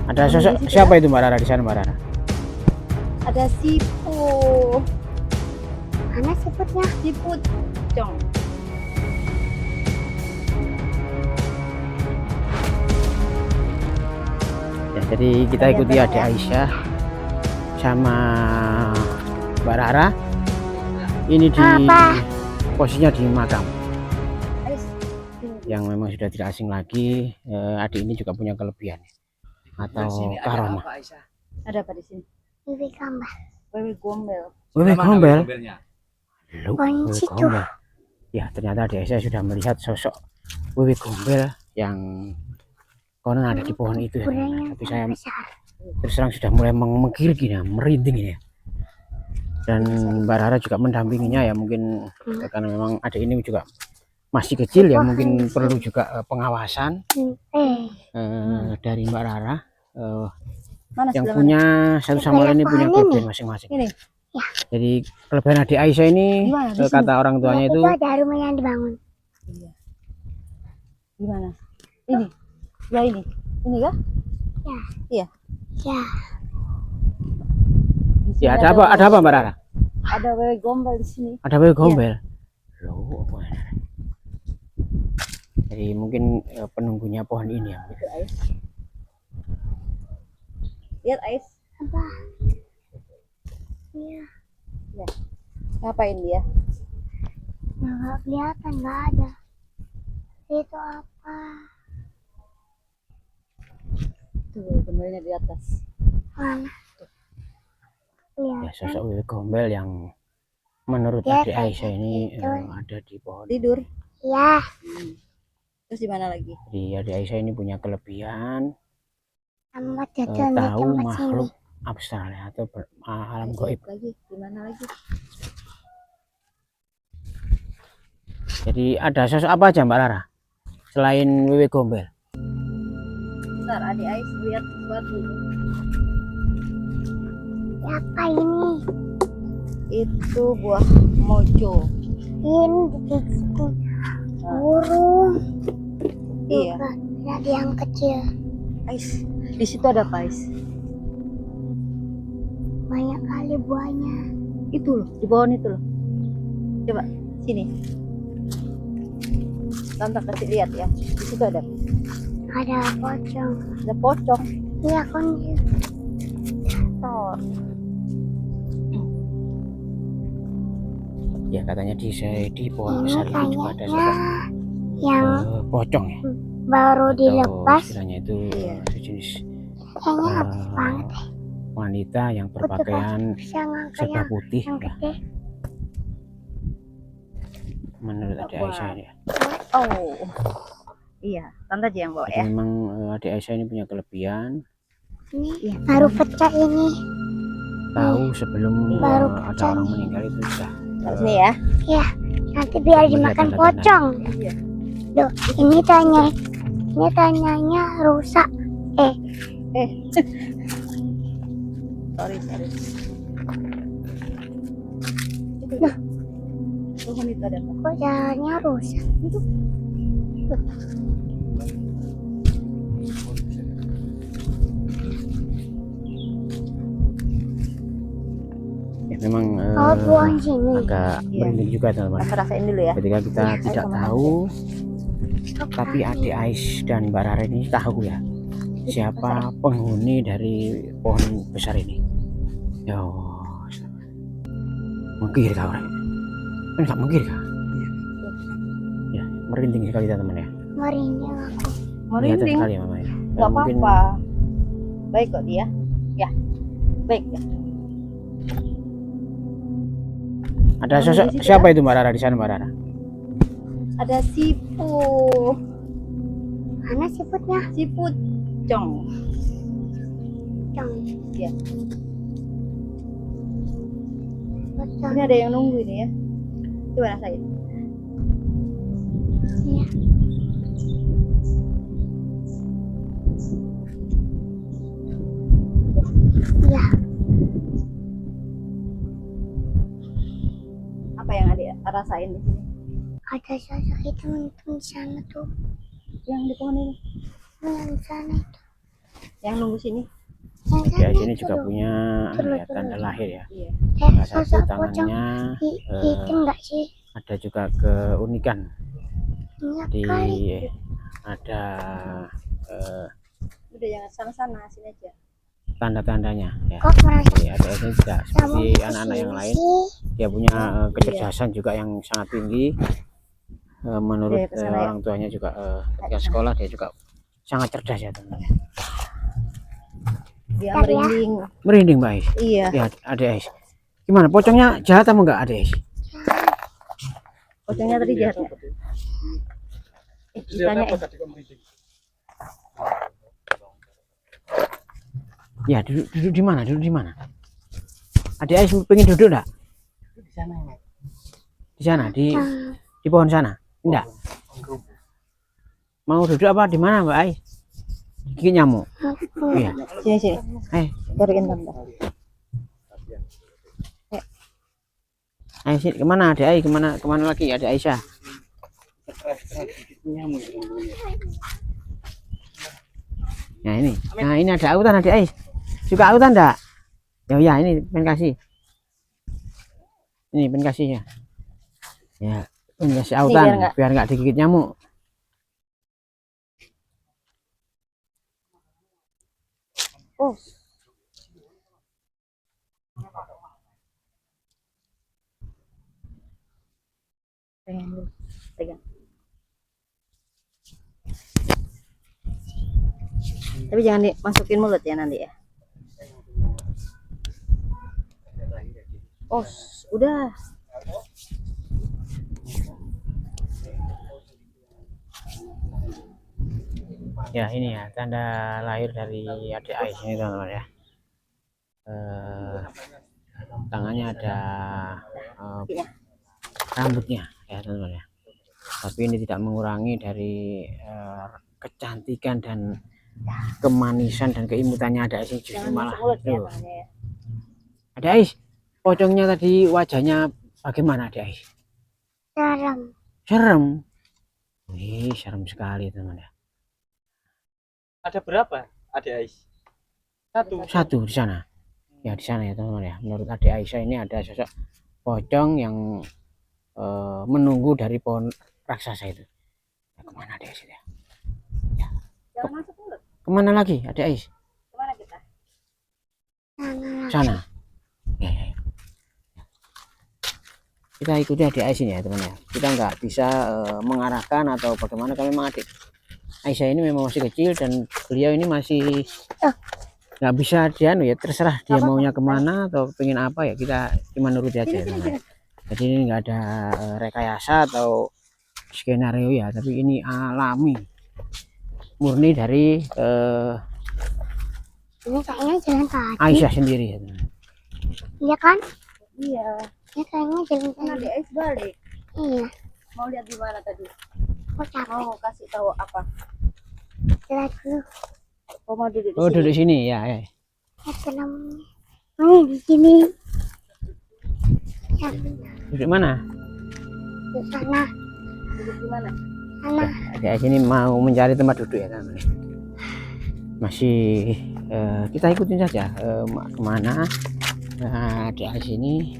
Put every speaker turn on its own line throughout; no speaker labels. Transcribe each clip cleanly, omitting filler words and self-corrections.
Ada sosok siapa itu Mbak Rara di sana Mbak Rara?
Ada sipu.
Mana siputnya?
Siput cong.
Ya, jadi kita ikuti adik Aisyah sama Mbak Rara. Ini di posisinya di makam yang memang sudah tidak asing lagi. Adik ini juga punya kelebihan atau karomah.
Ada apa di sini?
Wewe gambar.
Wewe gombel.
Wewe gombel. Loh,
Wewe
Wewe gombel. Ya, ternyata adik Aisyah sudah melihat sosok Wewe gombel yang konon ada di pohon itu ya. Tapi saya terus terang sudah mulai mengkir gini, merinding ini ya. Dan Mbak Rara juga mendampinginya ya, mungkin karena memang adik ini juga masih kecil ya, mungkin perlu juga pengawasan dari Mbak Rara. Yang punya satu sama lain ini punya kelebihan masing-masing.
Ya.
Jadi kelebihan adik Aisyah ini kata orang tuanya itu
ada rumah yang dibangun.
Iya. Gimana? Ini. Ya ini. Ini kah?
Ya.
Iya.
Ya.
ya ada apa? Ada apa Mbak Rara?
Ada wewe gombel di sini.
Ada wewe gombel. Loh, apa ya? Jadi mungkin penunggunya pohon ini ya.
Lihat Ais.
Apa? Iya.
Ya. Ngapain dia?
Nggak kelihatan, nggak ada. Itu apa?
Tuh, gombelnya di atas.
Mana?
Ya, sosok wewe gombel yang menurut
Ya,
adik Aisyah ini
itu.
ada di pohon.
Tidur.
Ya.
Terus di mana lagi?
Jadi adik Aisyah ini punya kelebihan
Amat
tahu makhluk abstrak atau alam gaib.
Lagi di mana lagi?
Jadi ada sosok apa aja Mbak Rara selain wewe gombel?
Bentar, adik Ais lihat sesuatu.
Apa ini?
Itu buah mojo.
Ini dikit burung.
Iya.
Ada yang kecil.
Ais, di situ ada apa Ais?
Banyak kali buahnya.
Itu loh, di pohon itu loh. Coba sini. Tante kasih lihat ya. Di situ ada.
Ada pocong.
Ada pocong.
Iya kunci.
Tor.
Ya katanya di pohon besar itu juga ada sosok
Yang
pocong ya.
baru
Atau
dilepas.
istilahnya itu sejenis
Kayaknya habis banget.
wanita yang berpakaian serba putih
Yang
ya.
gede.
Menurut adik Aisyah ini ya.
Oh. Iya, tante aja yang bawa
Jadi
ya.
memang adik Aisyah ini punya kelebihan
Ini baru pecah ini.
tahu sebelum
Baru
ada
pecah
orang
nih.
meninggal itu sudah
Taruh sini ya.
Ya, nanti biar dimakan pocong.
Iya.
Loh, ini tanyanya rusak.
Sorry. Itu.
Nah.
Pohon itu ada apa?
Kok jalannya rusak? Itu.
ya memang
Buang sini.
agak merinding juga teman-teman.
Tante rasain dulu ya.
Ketika kita tidak tahu, tapi adik Ais dan Mbak Rara ini tahu ya siapa penghuni dari pohon besar ini. Ya mengkir kau orang kan nggak mengkir kah? Ya merinding sekali teman ya.
Merinding aku.
Kelihatan
Merinding.
sekali ya mama ya.
Gak
Mungkin
apa-apa. Baik kok dia. Ya. Baik ya.
ada sosok siapa itu Mbak Rara di sana Mbak Rara?
Ada sipu.
Mana siputnya?
Siput cong.
Cong.
Ya.
Pocong.
Ini ada yang nunggu ini ya. Coba rasain.
Iya. Iya.
Apa yang adik rasain di sini?
Ada sosok hitam di sana tuh.
Yang di pohon ini.
Yang di sana itu.
Yang nunggu sini.
Di Ais ini juga punya ya, tanda lahir ya.
Iya.
Salah satu
Sosok pocong
tangannya
itu enggak sih?
ada juga keunikan.
Enggak
Di
kali.
ada
Udah jangan sana-sana, sini aja.
tanda-tandanya ya.
Kok merasa
Jadi ADS ini tidak seperti
kamu
anak-anak yang
kesini
lain.
sih?
Dia punya kecerdasan juga yang sangat tinggi. Menurut
Oke, kesana ya.
orang tuanya juga ketika sekolah dia juga sangat cerdas ya teman-teman.
Dia
Bentar ya.
merinding.
Merinding Mbak Ais.
Iya.
Ya ADS. Gimana pocongnya jahat apa enggak ADS?
Pocongnya tadi jahat nggak? Ditanya
Ya duduk di mana? Duduk di mana? ADS pengen duduk enggak?
di sana ya.
Di sana di pohon sana? Enggak. Mau duduk apa di mana Mbak Ais? Gigit nyamuk. Iya.
Sini sini. Cariin tante.
Ayo sini kemana ada Ais? Kemana lagi ada Aisyah? Nah ini ada autan ada Ais. Suka autan enggak? Ya ini pengen kasih. Ini pengen kasih ya. Ya pengen kasih autan biar nggak digigit nyamuk.
Oh. Pegang. Tapi jangan dimasukin mulut ya nanti ya. Oh, udah.
Ya ini ya tanda lahir dari adik Ais ini teman-teman ya. Tangannya ada rambutnya ya teman-teman ya. Tapi ini tidak mengurangi dari kecantikan dan kemanisan dan keimutannya ada Ais, justru malah tuh. Ada Ais, pocongnya tadi wajahnya bagaimana ada Ais?
Serem.
Serem. Wih, serem sekali teman ya.
Ada berapa adik Ais?
Satu di sana. Ya di sana ya teman-teman ya. Menurut adik Aisyah ini ada sosok pocong yang menunggu dari pohon raksasa itu. Ya, kemana adik Ais ya? Ya.
Jangan masuk mulut.
Kemana lagi adik Ais?
Kemana kita?
Sana. Ya. Kita ikuti adik Ais ini ya teman ya. Kita nggak bisa mengarahkan atau bagaimana kalau memang adik Aisyah ini memang masih kecil dan beliau ini masih nggak bisa dia ya terserah dia maunya kemana atau pengen apa ya kita cuma nuruti aja ya, teman. Jadi ini nggak ada rekayasa atau skenario ya, tapi ini alami murni dari
Ini kayaknya jalan kaki.
Aisyah sendiri ya teman.
Iya kan?
Iya.
Ini kayaknya jalan
Kan
kaki.
adik Ais balik.
Iya.
Mau lihat di mana tadi?
Aku capek.
Mau kasih tahu apa?
Jalan dulu.
Oh, mau duduk di
Oh
sini.
duduk sini ya.
Assalamualaikum. Ini di sini. Ya,
Duduk mana?
di sana.
Duduk di mana?
Sana.
Adik sini mau mencari tempat duduk ya teman. Masih kita ikutin saja kemana adik sini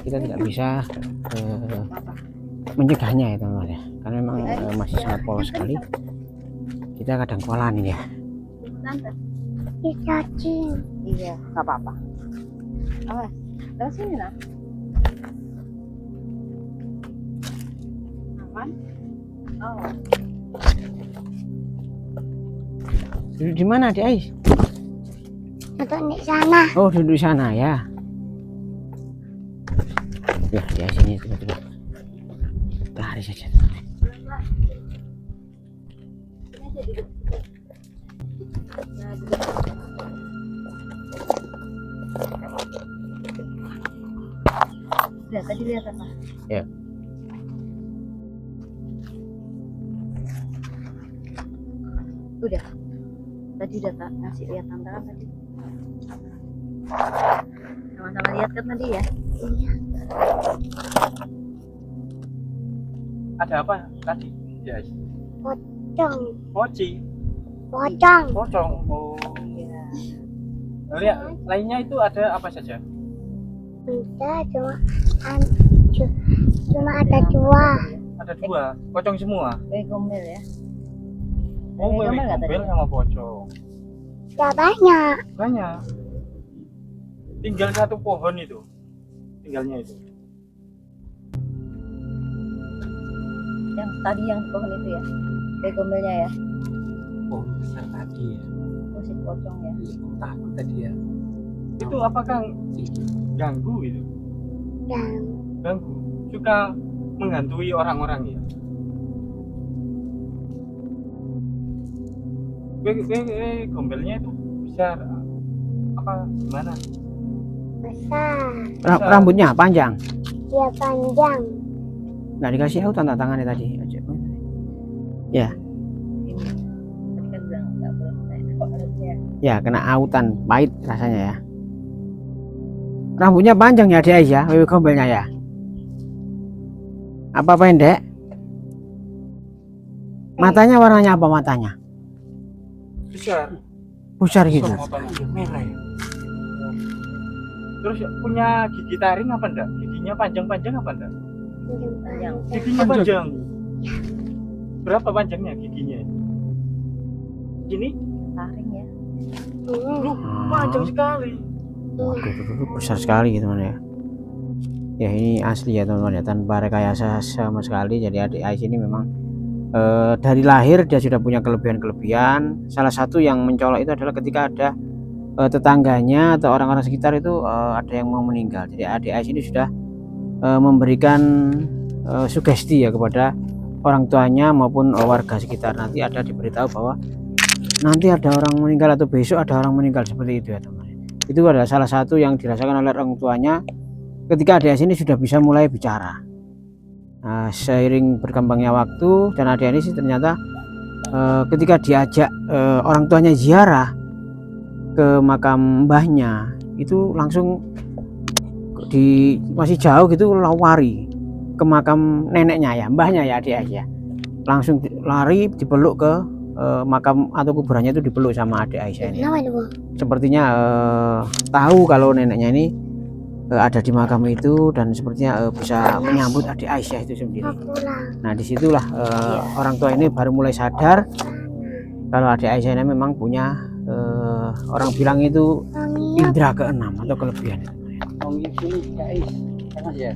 kita tidak bisa mencegahnya ya teman ya, karena memang masih sangat polos sekali. Kita kadang kewalahan ya.
Tante.
Di cacing.
Iya, nggak apa-apa. Awas, dari sini nah. Aman? Oh.
Duduk di mana adik Ais?
Duduk di sana.
Oh duduk di sana ya. Ya di sini tiba-tiba lari saja.
Nah, duduk. Lihat tadi lihat apa?
Ya.
Udah. Tadi udah ngasih lihat tante kan tadi. Sama-sama lihat kan tadi ya?
Iya.
Ada apa tadi? Ya, Ais.
Pocong.
Mochi.
pocong.
Pocong. Oh.
Iya.
Lihat, lainnya itu ada apa saja?
Enggak, cuma ada dua.
Ada 2, pocong semua.
Wewe gombel ya.
Oh,
Wewe
wewe
gombel nggak
gombel
tadi?
sama pocong.
Ya banyak.
Banyak. Tinggal satu pohon itu. Tinggalnya itu.
Yang tadi yang pohon itu ya. Wewe gombelnya ya.
Oh, besar tadi ya.
Oh, si pocong ya.
Iya, aku takut tadi ya.
Itu apakah ganggu itu?
Dan
Ganggu. Suka menghantui orang-orang ya. Gombelnya itu besar. Apa gimana?
besar.
Rambutnya panjang.
Dia panjang.
Nggak dikasih tahu tanda tangannya tadi. Ya,
Ini. Tadi kan bilang nggak boleh naik kok harusnya.
ya kena autan, pahit rasanya ya. Rambutnya panjang ya, Dek ya, wewe gombelnya ya. Apa pendek? Matanya warnanya apa matanya?
Besar.
Besar gitu.
Iya, merah ya.
Terus punya gigi taring apa enggak? Giginya panjang-panjang apa enggak?
Panjang.
Giginya panjang. Berapa panjangnya giginya? Gini?
Taring ya.
Loh, panjang sekali.
Waduh, besar sekali gitu teman ya. Ya ini asli ya teman-teman ya, tanpa rekayasa sama sekali. Jadi adik Ais ini memang dari lahir dia sudah punya kelebihan-kelebihan. Salah satu yang mencolok itu adalah ketika ada tetangganya atau orang-orang sekitar itu ada yang mau meninggal. Jadi adik Ais ini sudah memberikan sugesti ya kepada orang tuanya maupun warga sekitar. Nanti ada diberitahu bahwa nanti ada orang meninggal atau besok ada orang meninggal, seperti itu ya teman. Itu adalah salah satu yang dirasakan oleh orang tuanya ketika adik Ais ini sudah bisa mulai bicara. Nah, seiring berkembangnya waktu dan adik ini sih ternyata ketika diajak orang tuanya ziarah ke makam mbahnya itu langsung masih jauh gitu lari ke makam neneknya ya, mbahnya ya adik Ais ya. Langsung lari dipeluk ke makam atau kuburannya itu dipeluk sama adik Aisyah ini.
Kenapa itu?
Sepertinya tahu kalau neneknya ini ada di makam itu dan sepertinya bisa menyambut adik Aisyah itu sendiri.
Mau pulang.
Nah disitulah orang tua ini baru mulai sadar kalau adik Aisyah ini memang punya orang bilang itu
Wanginya
indera keenam atau kelebihan.
Oh, ini guys. Panas ya.